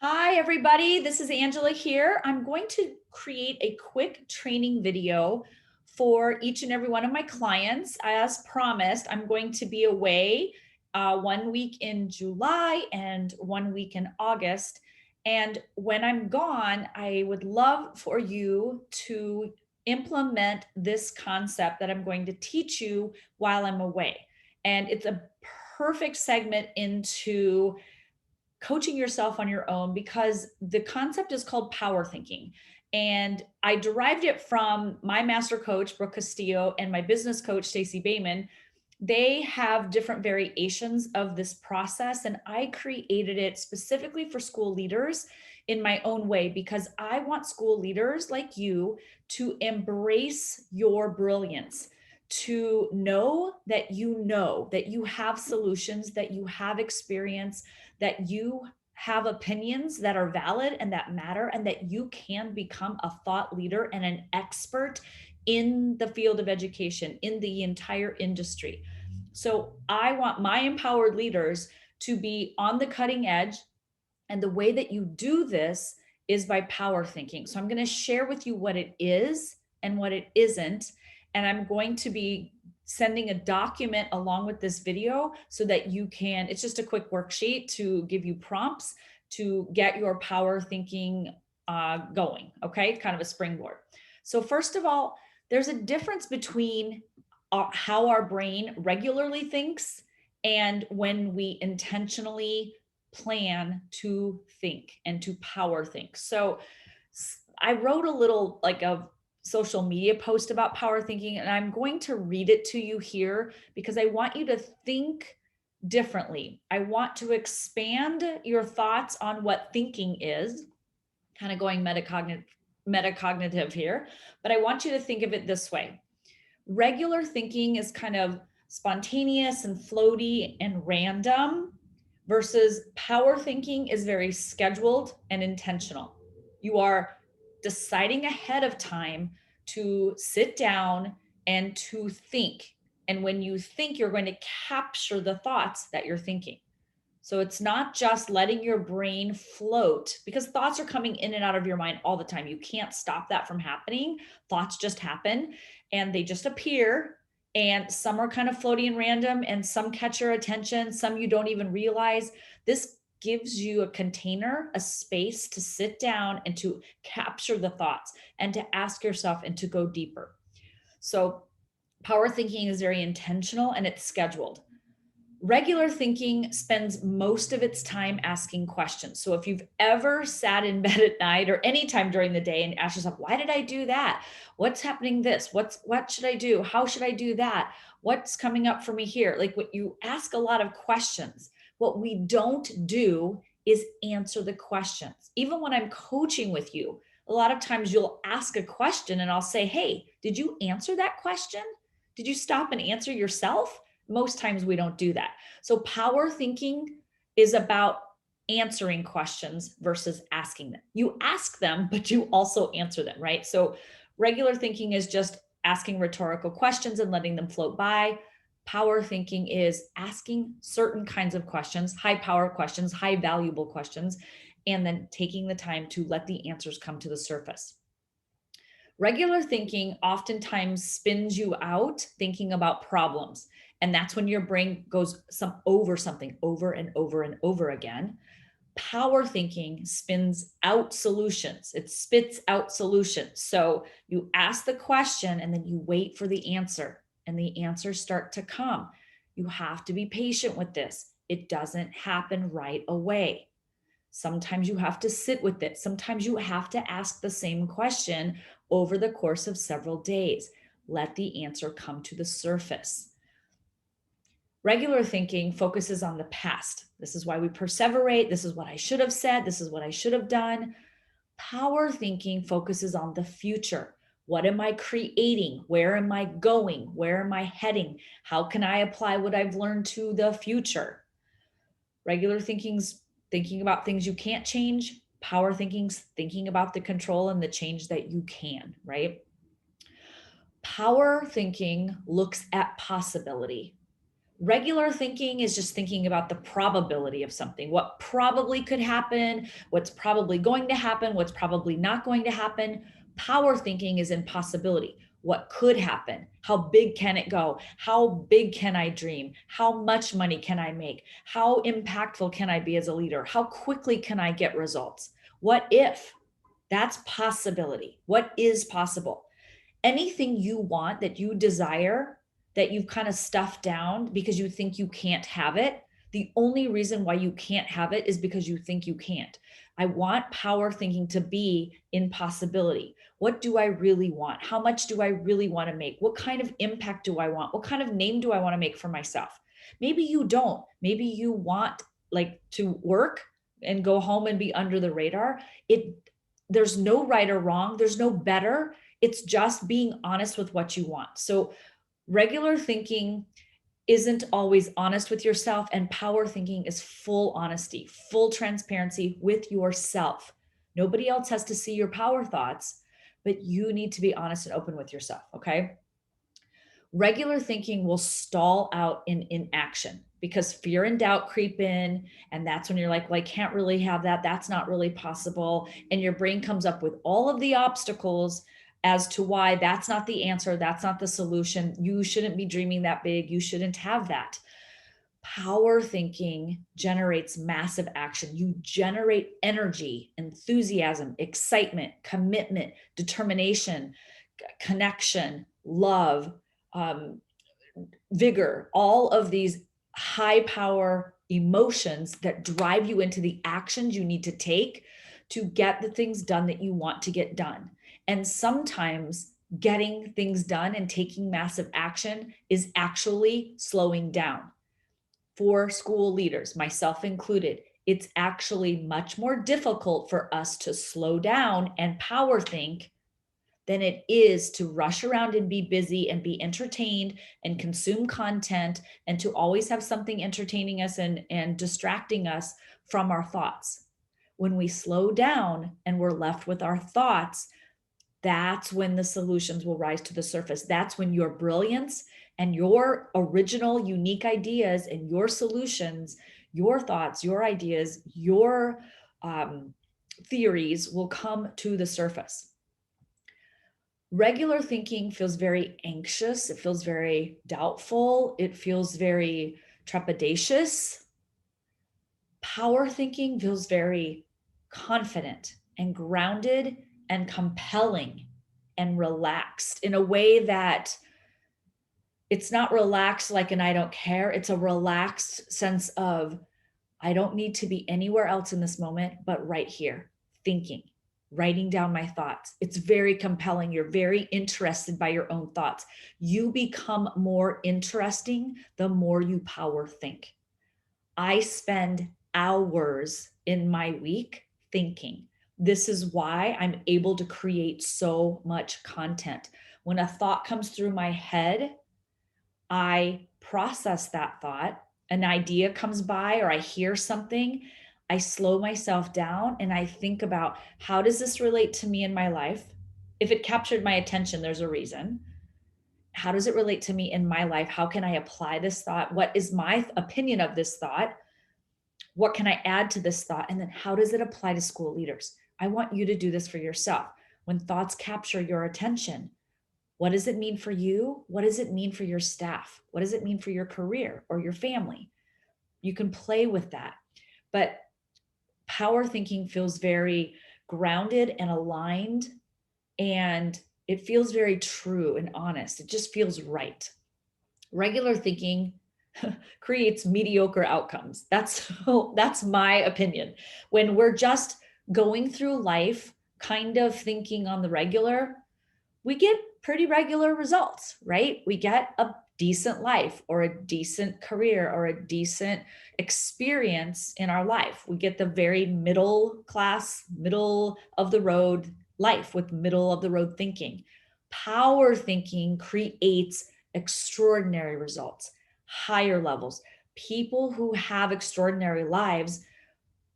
Hi, everybody. This is Angela here. I'm going to create a quick training video for each and every one of my clients. As promised, I'm going to be away 1 week in July and 1 week in August. And when I'm gone, I would love for you to implement this concept that I'm going to teach you while I'm away. And it's a perfect segment into coaching yourself on your own because the concept is called power thinking. And I derived it from my master coach, Brooke Castillo, and my business coach, Stacey Bayman. They have different variations of this process, and I created it specifically for school leaders in my own way because I want school leaders like you to embrace your brilliance, to know that you have solutions, that you have experience, that you have opinions that are valid and that matter, and that you can become a thought leader and an expert in the field of education, in the entire industry. So I want my empowered leaders to be on the cutting edge. And the way that you do this is by power thinking. So I'm going to share with you what it is and what it isn't. And I'm going to be sending a document along with this video so that you can, it's just a quick worksheet to give you prompts to get your power thinking going. Okay. Kind of a springboard. So, first of all, there's a difference between how our brain regularly thinks and when we intentionally plan to think and to power think. So I wrote a little like a social media post about power thinking, and I'm going to read it to you here because I want you to think differently. I want to expand your thoughts on what thinking is, kind of going metacognitive here, but I want you to think of it this way. Regular thinking is kind of spontaneous and floaty and random, versus power thinking is very scheduled and intentional. You are deciding ahead of time to sit down and to think. And when you think, you're going to capture the thoughts that you're thinking. So it's not just letting your brain float, because thoughts are coming in and out of your mind all the time. You can't stop that from happening. Thoughts just happen and they just appear. And some are kind of floaty and random, and some catch your attention, some you don't even realize. This gives you a container, a space to sit down and to capture the thoughts and to ask yourself and to go deeper. So, power thinking is very intentional and it's scheduled. Regular thinking spends most of its time asking questions. So if you've ever sat in bed at night or any time during the day and asked yourself, why did I do that? What's happening this? What should I do? How should I do that? What's coming up for me here? Like, what you ask a lot of questions. What we don't do is answer the questions. Even when I'm coaching with you, a lot of times you'll ask a question and I'll say, hey, did you answer that question? Did you stop and answer yourself? Most times we don't do that. So power thinking is about answering questions versus asking them. You ask them, but you also answer them, right? So regular thinking is just asking rhetorical questions and letting them float by. Power thinking is asking certain kinds of questions, high power questions, high valuable questions, and then taking the time to let the answers come to the surface. Regular thinking oftentimes spins you out thinking about problems. And that's when your brain goes over something over and over and over again. Power thinking spins out solutions. It spits out solutions. So you ask the question and then you wait for the answer, and the answers start to come. You have to be patient with this. It doesn't happen right away. Sometimes you have to sit with it. Sometimes you have to ask the same question over the course of several days. Let the answer come to the surface. Regular thinking focuses on the past. This is why we perseverate. This is what I should have said. This is what I should have done. Power thinking focuses on the future. What am I creating? Where am I going? Where am I heading? How can I apply what I've learned to the future? Regular thinking's thinking about things you can't change. Power thinking's thinking about the control and the change that you can, right? Power thinking looks at possibility. Regular thinking is just thinking about the probability of something, what probably could happen, what's probably going to happen, what's probably not going to happen. Power thinking is impossibility. What could happen? How big can it go? How big can I dream? How much money can I make? How impactful can I be as a leader? How quickly can I get results? What if? That's possibility. What is possible? Anything you want that you desire that you've kind of stuffed down because you think you can't have it, the only reason why you can't have it is because you think you can't. I want power thinking to be in possibility. What do I really want? How much do I really want to make? What kind of impact do I want? What kind of name do I want to make for myself? Maybe you don't. Maybe you want like to work and go home and be under the radar. There's no right or wrong. There's no better. It's just being honest with what you want. So regular thinking isn't always honest with yourself, and power thinking is full honesty, full transparency with yourself. Nobody else has to see your power thoughts, but you need to be honest and open with yourself. Okay. Regular thinking will stall out in inaction because fear and doubt creep in. And that's when you're like, well, I can't really have that. That's not really possible. And your brain comes up with all of the obstacles as to why that's not the answer. That's not the solution. You shouldn't be dreaming that big. You shouldn't have that. Power thinking generates massive action. You generate energy, enthusiasm, excitement, commitment, determination, connection, love, vigor, all of these high power emotions that drive you into the actions you need to take to get the things done that you want to get done. And sometimes getting things done and taking massive action is actually slowing down. For school leaders, myself included, it's actually much more difficult for us to slow down and power think than it is to rush around and be busy and be entertained and consume content and to always have something entertaining us and distracting us from our thoughts. When we slow down and we're left with our thoughts, that's when the solutions will rise to the surface. That's when your brilliance and your original unique ideas and your solutions, your thoughts, your ideas, your theories will come to the surface. Regular thinking feels very anxious. It feels very doubtful. It feels very trepidatious. Power thinking feels very confident and grounded and compelling and relaxed in a way that it's not relaxed like an I don't care. It's a relaxed sense of I don't need to be anywhere else in this moment, but right here, thinking, writing down my thoughts. It's very compelling. You're very interested by your own thoughts. You become more interesting the more you power think. I spend hours in my week thinking. This is why I'm able to create so much content. When a thought comes through my head, I process that thought. An idea comes by or I hear something, I slow myself down and I think about how does this relate to me in my life? If it captured my attention, there's a reason. How does it relate to me in my life? How can I apply this thought? What is my opinion of this thought? What can I add to this thought? And then how does it apply to school leaders? I want you to do this for yourself. When thoughts capture your attention, what does it mean for you? What does it mean for your staff? What does it mean for your career or your family? You can play with that. But power thinking feels very grounded and aligned, and it feels very true and honest. It just feels right. Regular thinking creates mediocre outcomes. That's my opinion. When we're just going through life, kind of thinking on the regular, we get pretty regular results, right? We get a decent life or a decent career or a decent experience in our life. We get the very middle class, middle of the road life with middle of the road thinking. Power thinking creates extraordinary results, higher levels. People who have extraordinary lives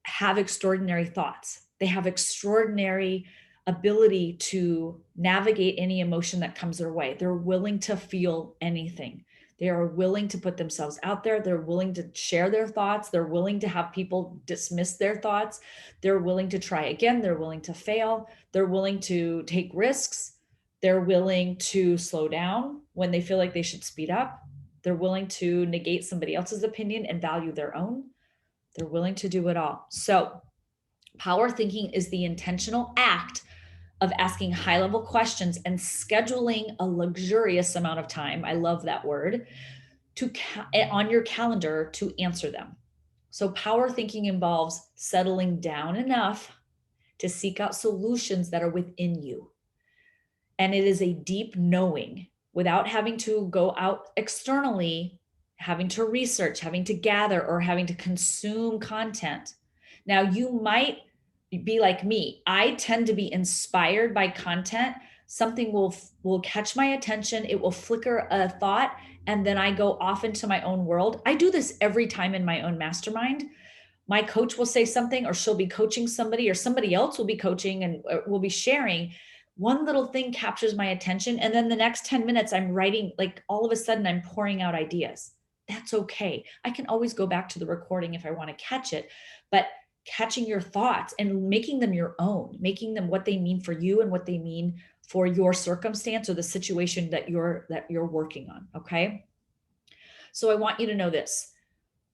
have extraordinary thoughts. They have extraordinary ability to navigate any emotion that comes their way. They're willing to feel anything. They are willing to put themselves out there. They're willing to share their thoughts. They're willing to have people dismiss their thoughts. They're willing to try again. They're willing to fail. They're willing to take risks. They're willing to slow down when they feel like they should speed up. They're willing to negate somebody else's opinion and value their own. They're willing to do it all. So, power thinking is the intentional act of asking high level questions and scheduling a luxurious amount of time. I love that word to on your calendar to answer them. So, power thinking involves settling down enough to seek out solutions that are within you. And it is a deep knowing without having to go out externally, having to research, having to gather, or having to consume content. Now, you might be like me. I tend to be inspired by content. Something will catch my attention. It will flicker a thought, and then I go off into my own world. I do this every time in my own mastermind. My coach will say something, or she'll be coaching somebody, or somebody else will be coaching and will be sharing. One little thing captures my attention, and then the next 10 minutes I'm writing, like all of a sudden I'm pouring out ideas. That's okay. I can always go back to the recording if I want to catch it, but catching your thoughts and making them your own, making them what they mean for you and what they mean for your circumstance or the situation that you're working on. Okay. So I want you to know this.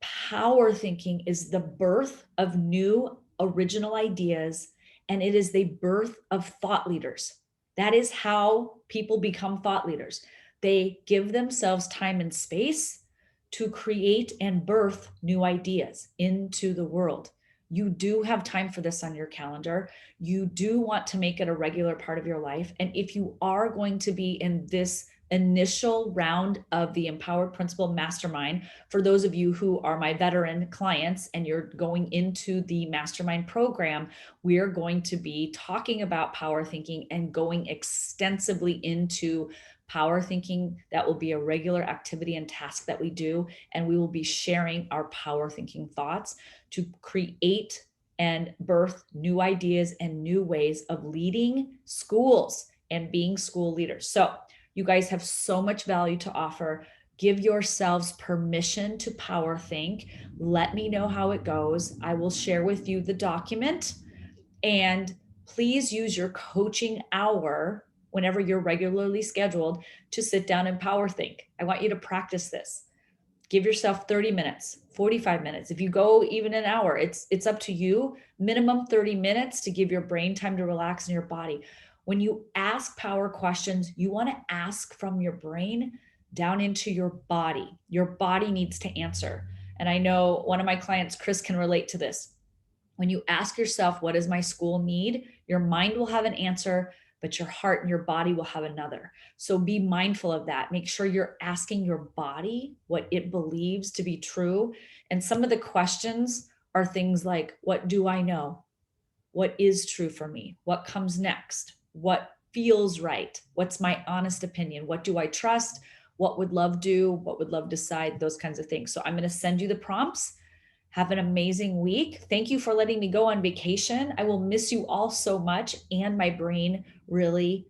Power thinking is the birth of new original ideas, and it is the birth of thought leaders. That is how people become thought leaders. They give themselves time and space to create and birth new ideas into the world. You do have time for this on your calendar. You do want to make it a regular part of your life. And if you are going to be in this initial round of the Empowered Principal Mastermind, for those of you who are my veteran clients and you're going into the mastermind program, we are going to be talking about power thinking and going extensively into power thinking. That will be a regular activity and task that we do. And we will be sharing our power thinking thoughts to create and birth new ideas and new ways of leading schools and being school leaders. So you guys have so much value to offer. Give yourselves permission to power think. Let me know how it goes. I will share with you the document. And please use your coaching hour whenever you're regularly scheduled to sit down and power think. I want you to practice this. Give yourself 30 minutes, 45 minutes. If you go even an hour, it's up to you. Minimum 30 minutes to give your brain time to relax in your body. When you ask power questions, you want to ask from your brain down into your body. Your body needs to answer. And I know one of my clients, Chris, can relate to this. When you ask yourself, what does my school need? Your mind will have an answer, but your heart and your body will have another. So be mindful of that. Make sure you're asking your body what it believes to be true. And some of the questions are things like, what do I know? What is true for me? What comes next? What feels right? What's my honest opinion? What do I trust? What would love do? What would love decide? Those kinds of things. So I'm going to send you the prompts. Have an amazing week. Thank you for letting me go on vacation. I will miss you all so much. And my brain really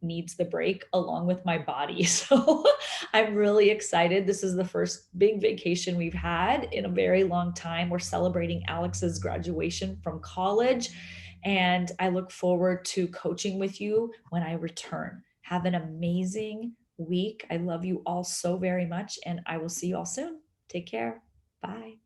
needs the break along with my body. So I'm really excited. This is the first big vacation we've had in a very long time. We're celebrating Alex's graduation from college. And I look forward to coaching with you when I return. Have an amazing week. I love you all so very much. And I will see you all soon. Take care. Bye.